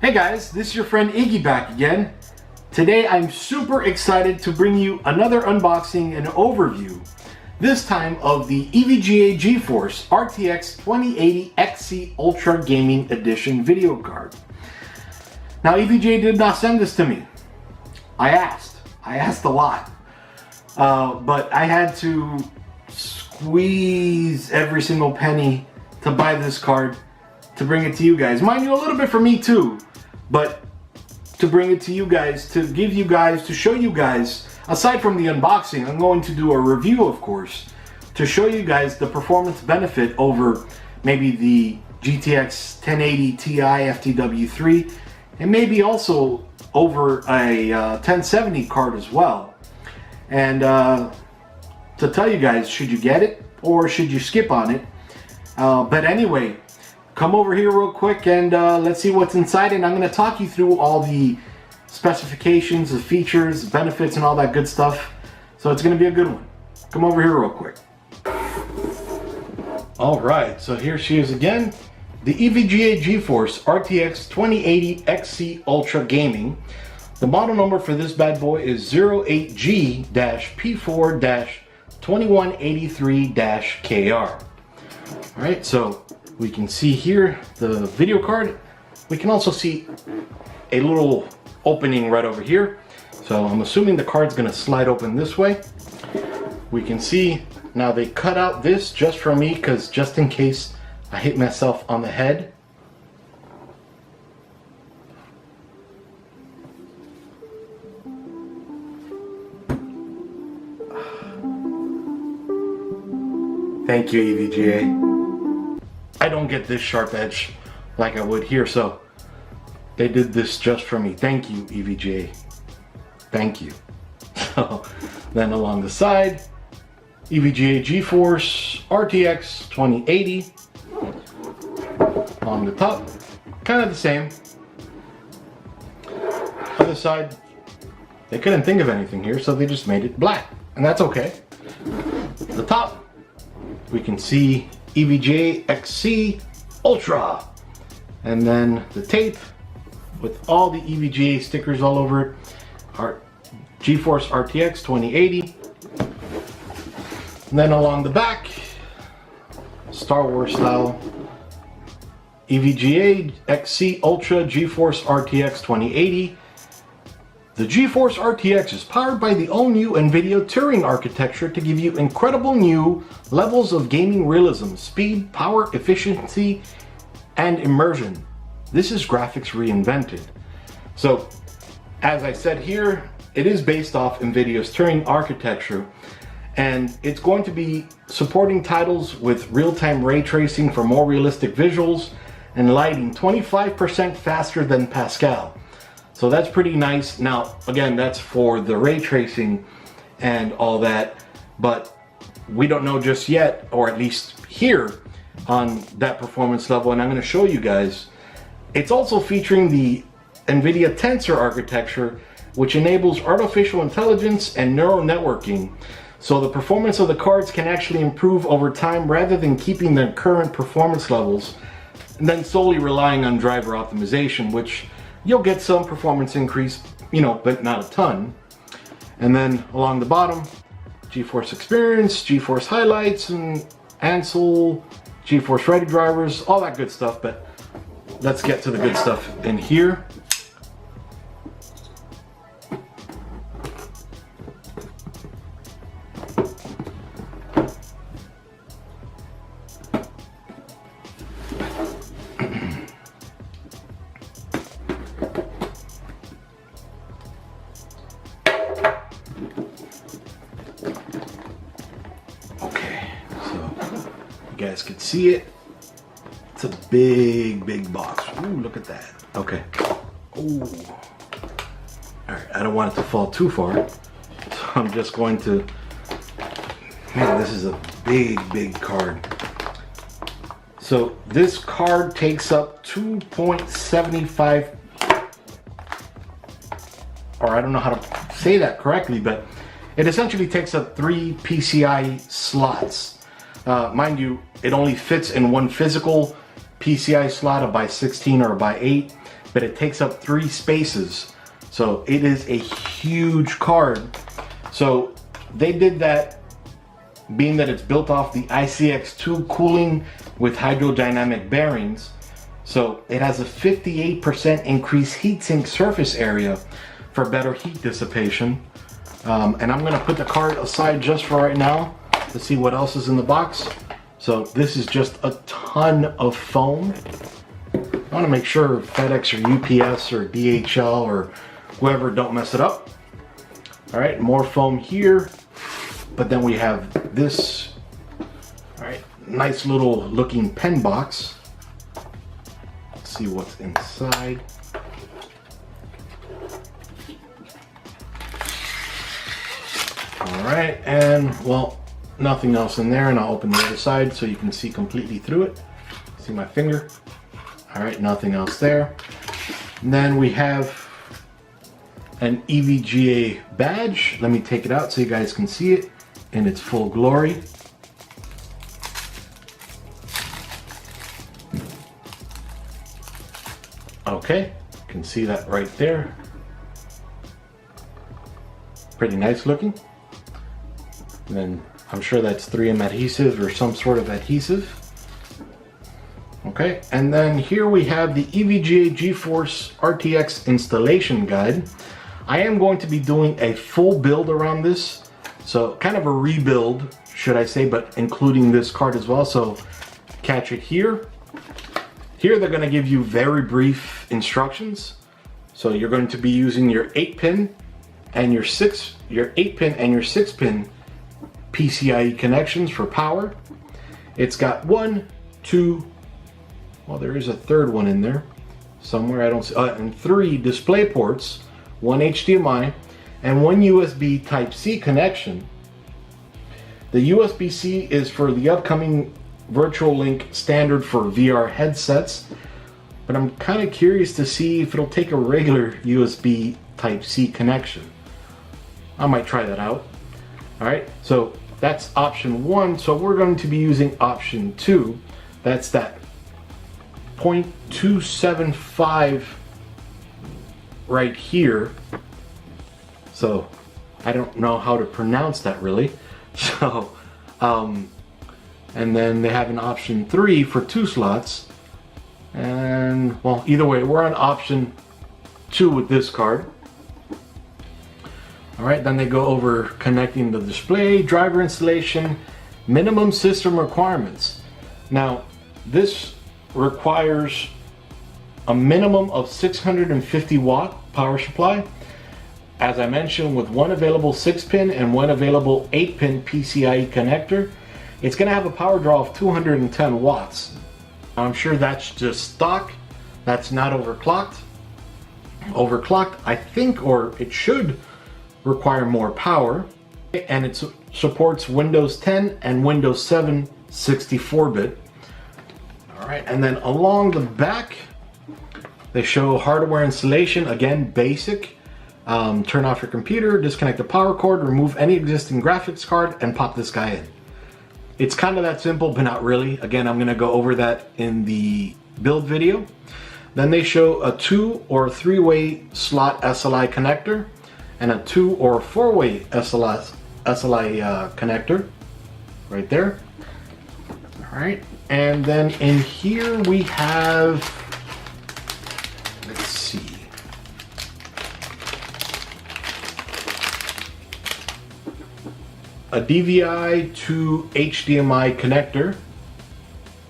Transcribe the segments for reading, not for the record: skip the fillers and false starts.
Hey guys, this is your friend Iggy back again. Today I'm super excited to bring you another unboxing and overview, this time of the EVGA GeForce RTX 2080 XC Ultra Gaming Edition video card. Now EVGA did not send this to me. I asked a lot, but I had to squeeze every single penny to buy this card to bring it to you guys. Mind you, a little bit for me too, but to bring it to you guys, to give you guys, to show you guys, aside from the unboxing, I'm going to do a review, of course, to show you guys the performance benefit over maybe the GTX 1080 Ti FTW3, and maybe also over a 1070 card as well. And to tell you guys, should you get it or should you skip on it? But anyway, come over here real quick and let's see what's inside, and I'm going to talk you through all the specifications, the features, the benefits, and all that good stuff. So it's going to be a good one. Come over here real quick. Alright, so here she is again. The EVGA GeForce RTX 2080 XC Ultra Gaming. The model number for this bad boy is 08G-P4-2183-KR. Alright, so we can see here the video card. We can also see a little opening right over here. So I'm assuming the card's gonna slide open this way. We can see now they cut out this just for me, because just in case I hit myself on the head. Thank you, EVGA. I don't get this sharp edge like I would here, so they did this just for me. Thank you, EVGA. Thank you. So then along the side, EVGA GeForce RTX 2080. On the top, kind of the same. Other side, they couldn't think of anything here, so they just made it black, and that's okay. The top, we can see EVGA XC Ultra, and then the tape with all the EVGA stickers all over it, our GeForce RTX 2080. And then along the back, Star Wars style, EVGA XC Ultra GeForce RTX 2080. The GeForce RTX is powered by the all-new NVIDIA Turing architecture to give you incredible new levels of gaming realism, speed, power, efficiency, and immersion. This is graphics reinvented. So, as I said here, it is based off NVIDIA's Turing architecture, and it's going to be supporting titles with real-time ray tracing for more realistic visuals and lighting 25% faster than Pascal. So that's pretty nice. Now, again, that's for the ray tracing and all that, but we don't know just yet, or at least here on that performance level, and I'm going to show you guys. It's also featuring the NVIDIA Tensor architecture, which enables artificial intelligence and neural networking. So the performance of the cards can actually improve over time rather than keeping their current performance levels and then solely relying on driver optimization, which you'll get some performance increase, you know, but not a ton. And then along the bottom, GeForce Experience, GeForce Highlights, and Ansel, GeForce Ready drivers, all that good stuff. But let's get to the good stuff in here. You guys can see it. It's a big box. Ooh, look at that. Okay. Ooh. All right, I don't want it to fall too far, so I'm just going to, man, this is a big card. So this card takes up 2.75, or I don't know how to say that correctly, but it essentially takes up 3 PCI slots. Mind you, it only fits in one physical PCI slot, a by 16 or a by 8. but it takes up 3 spaces. So it is a huge card. So they did that being that it's built off the ICX2 cooling with hydrodynamic bearings. So it has a 58% increased heatsink surface area for better heat dissipation. And I'm gonna put the card aside just for right now to see what else is in the box. So this is just a ton of foam. I wanna make sure FedEx or UPS or DHL or whoever don't mess it up. All right, more foam here. But then we have this, all right, nice little looking pen box. Let's see what's inside. All right, and well, nothing else in there, and I'll open the other side so you can see completely through it. See my finger? All right, nothing else there. And then we have an EVGA badge. Let me take it out so you guys can see it in its full glory. Okay, you can see that right there. Pretty nice looking. And then I'm sure that's 3M adhesive or some sort of adhesive. Okay, and then here we have the EVGA GeForce RTX installation guide. I am going to be doing a full build around this. So kind of a rebuild, should I say, but including this card as well. So catch it here. Here they're going to give you very brief instructions. So you're going to be using your 8-pin and your 8-pin and your 6-pin PCIe connections for power. It's got 1, 2, well, there is a third one in there somewhere, I don't see, and 3 display ports, 1 HDMI, and 1 USB Type-C connection. The USB-C is for the upcoming Virtual Link standard for VR headsets, but I'm kind of curious to see if it'll take a regular USB Type-C connection. I might try that out. All right, so that's option 1. So we're going to be using option 2. That's that 0.275 right here. So I don't know how to pronounce that really. So, and then they have an option 3 for 2 slots. And well, either way, we're on option 2 with this card. All right, then they go over connecting the display, driver installation, minimum system requirements. Now, this requires a minimum of 650 watt power supply. As I mentioned, with 1 available 6-pin and 1 available 8-pin PCIe connector, it's going to have a power draw of 210 watts. I'm sure that's just stock. That's not overclocked. Overclocked, I think, or it should require more power. And it supports Windows 10 and Windows 7 64-bit. All right, and then along the back, they show hardware installation, again, basic. Turn off your computer, disconnect the power cord, remove any existing graphics card, and pop this guy in. It's kind of that simple, but not really. Again, I'm gonna go over that in the build video. Then they show a 2 or 3-way slot SLI connector and a 2 or 4-way SLI connector right there. All right, and then in here we have, let's see, a DVI to HDMI connector,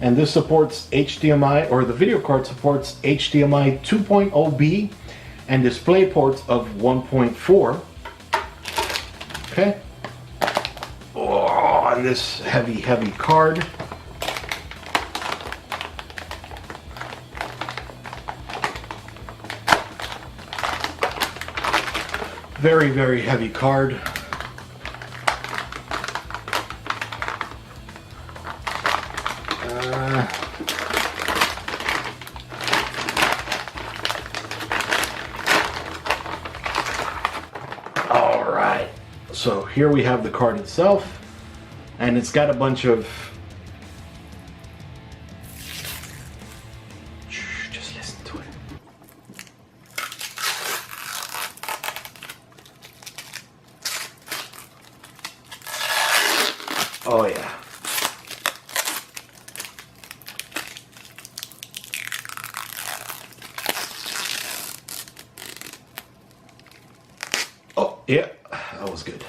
and this supports HDMI, or the video card supports HDMI 2.0B and display ports of 1.4. Okay. Oh, and this heavy card. Very, very heavy card. All right, so here we have the card itself, and it's got a bunch of, just listen to it. Yeah, that was good.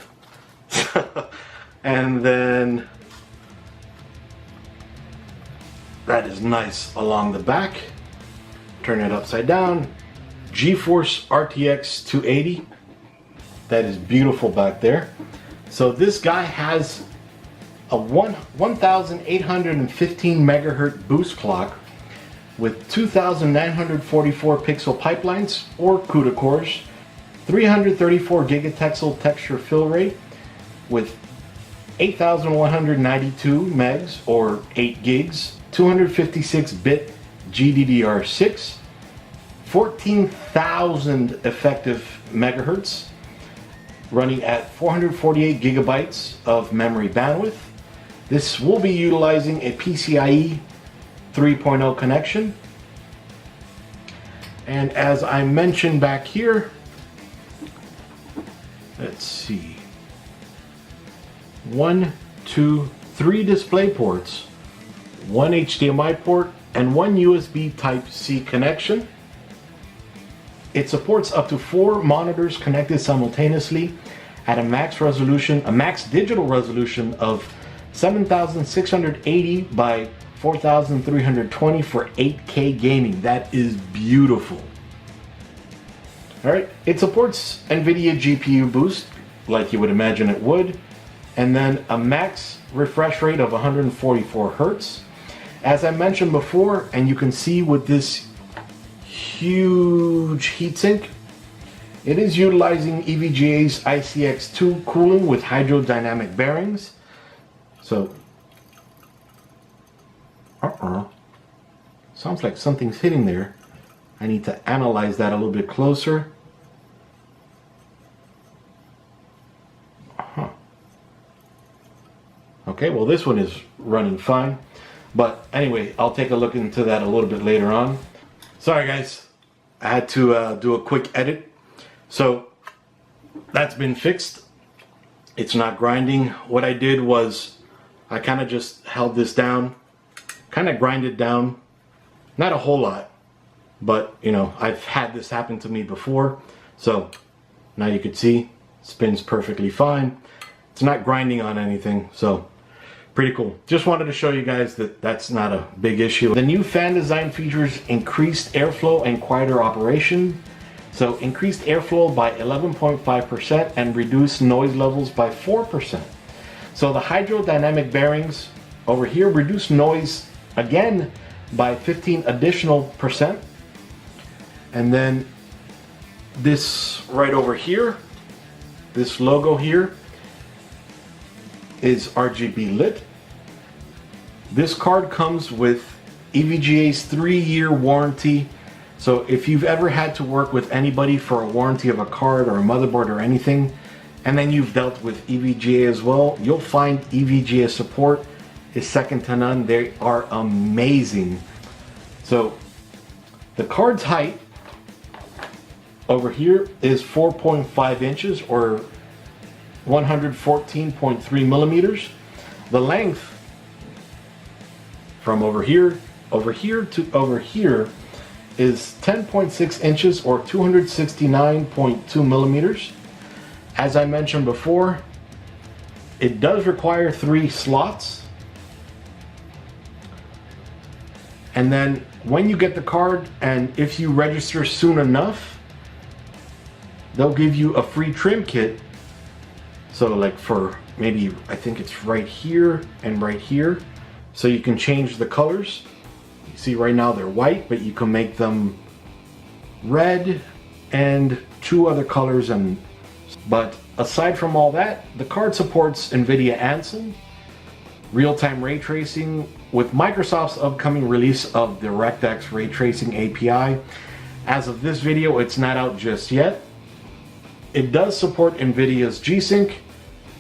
And then that is nice along the back. Turn it upside down. GeForce RTX 280. That is beautiful back there. So this guy has a 1815 megahertz boost clock with 2944 pixel pipelines or CUDA cores, 334 gigatexel texture fill rate with 8192 megs or 8 gigs, 256-bit GDDR6, 14,000 effective megahertz, running at 448 gigabytes of memory bandwidth. This will be utilizing a PCIe 3.0 connection. And as I mentioned back here, let's see, 1, 2, 3 display ports, 1 HDMI port, and 1 USB Type-C connection. It supports up to 4 monitors connected simultaneously at a max digital resolution of 7680 by 4320 for 8K gaming. That is beautiful. All right, it supports NVIDIA GPU boost, like you would imagine it would, and then a max refresh rate of 144 Hertz. As I mentioned before, and you can see with this huge heatsink, it is utilizing EVGA's ICX2 cooling with hydrodynamic bearings. So, sounds like something's hitting there. I need to analyze that a little bit closer. Okay, well this one is running fine. But anyway, I'll take a look into that a little bit later on. Sorry guys, I had to do a quick edit. So that's been fixed. It's not grinding. What I did was I kind of just held this down, kind of grinded down. Not a whole lot, but you know, I've had this happen to me before. So now you can see, spins perfectly fine. It's not grinding on anything, so pretty cool. Just wanted to show you guys that that's not a big issue. The new fan design features increased airflow and quieter operation. So increased airflow by 11.5% and reduced noise levels by 4%. So the hydrodynamic bearings over here reduce noise again by 15 additional percent. And then this right over here, this logo here, is RGB lit. This card comes with EVGA's 3-year warranty. So if you've ever had to work with anybody for a warranty of a card or a motherboard or anything, and then you've dealt with EVGA as well, you'll find EVGA support is second to none. They are amazing. So the card's height over here is 4.5 inches or 114.3 millimeters. The length from over here to over here is 10.6 inches or 269.2 millimeters. As I mentioned before, it does require 3 slots. And then when you get the card, and if you register soon enough, they'll give you a free trim kit. So like for maybe, I think it's right here and right here. So you can change the colors. You see right now they're white, but you can make them red and 2 other colors. But aside from all that, the card supports NVIDIA Ansel, real-time ray tracing with Microsoft's upcoming release of DirectX ray tracing API. As of this video, it's not out just yet. It does support NVIDIA's G-Sync,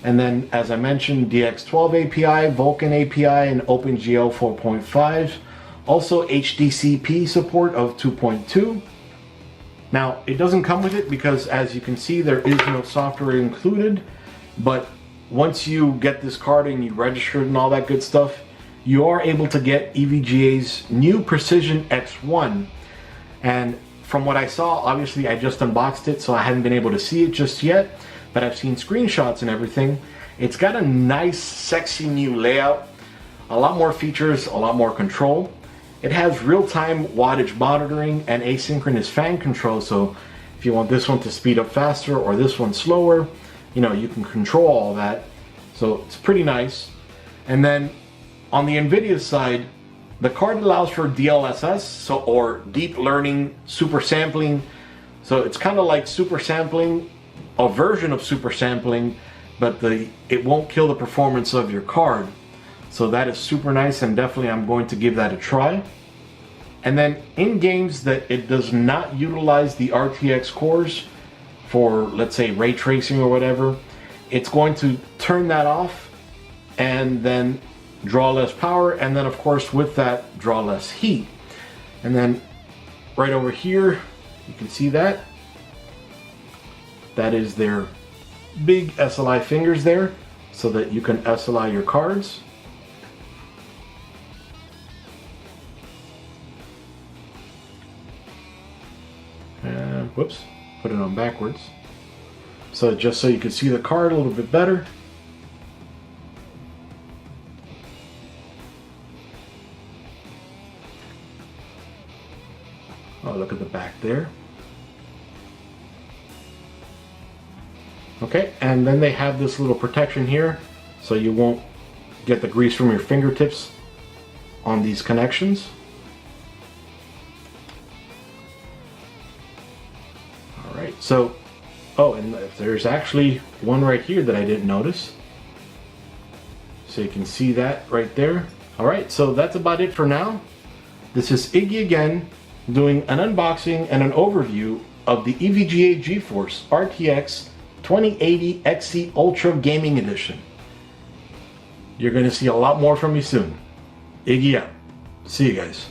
and then as I mentioned, DX12 API, Vulkan API, and OpenGL 4.5. Also HDCP support of 2.2. Now, it doesn't come with it because, as you can see, there is no software included, but once you get this card and you register it and all that good stuff, you are able to get EVGA's new Precision X1. And from what I saw, obviously I just unboxed it, so I haven't been able to see it just yet, but I've seen screenshots and everything. It's got a nice, sexy new layout, a lot more features, a lot more control. It has real-time wattage monitoring and asynchronous fan control, so if you want this one to speed up faster or this one slower, you know, you can control all that. So it's pretty nice. And then on the NVIDIA side, the card allows for DLSS, or deep learning super sampling. So it's kind of like super sampling, a version of super sampling, but it won't kill the performance of your card. So that is super nice, and definitely I'm going to give that a try. And then in games that it does not utilize the RTX cores for, let's say, ray tracing or whatever, it's going to turn that off and then draw less power, and then of course with that draw less heat. And then right over here you can see that is their big SLI fingers there, so that you can SLI your cards. And whoops, put it on backwards. So just so you can see the card a little bit better. Oh, look at the back there. Okay, and then they have this little protection here, so you won't get the grease from your fingertips on these connections. Alright, so, oh, and there's actually one right here that I didn't notice. So you can see that right there. Alright, so that's about it for now. This is Iggy again, doing an unboxing and an overview of the EVGA GeForce RTX 2080 XC Ultra Gaming Edition. You're going to see a lot more from me soon. Iggy out. See you guys.